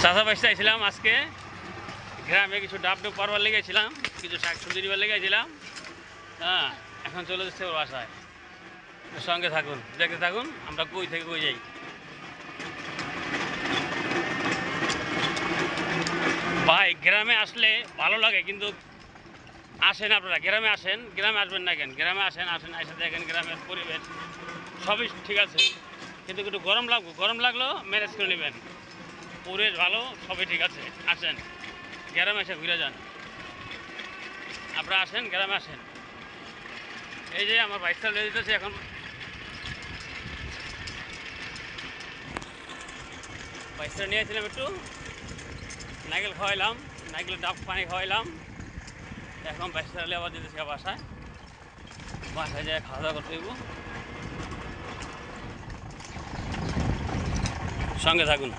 চাষা বাসতে আইছিলাম আজকে গ্রামে কিছু ডাব ডুব পারবার লেগেছিলাম, কিছু শাকসবজি নিবার লেগেছিলাম। হ্যাঁ, এখন চলে যাচ্ছে ওর বাসায়। সঙ্গে থাকুন, দেখতে থাকুন আমরা কই থেকে কই যাই। ভাই গ্রামে আসলে ভালো লাগে, কিন্তু আসেন আপনারা, গ্রামে আসেন, গ্রামে আসবেন না কেন? গ্রামে আসেন, এসে দেখেন গ্রামের পরিবেশ সবই ঠিক আছে, কিন্তু একটু গরম লাগলেও ম্যানেজ করে নেবেন। পরিবেশ ভালো, সবই ঠিক আছে। আসেন গ্রামে এসে ঘুরে যান, আপনারা আসেন, গ্রামে আসেন। এই যে আমার বাইকটা লেগে যেতেছে এখন, বাইকটা নিয়েছিলাম, একটু নাইকেল খাওয়াইলাম, নাইকেলের ডাব পানি খাওয়াইলাম। এখন বাইকটা আবার যেতেছি বাসায়, বাসায় যায় খাওয়া দাওয়া করতে হইব। সঙ্গে থাকুন।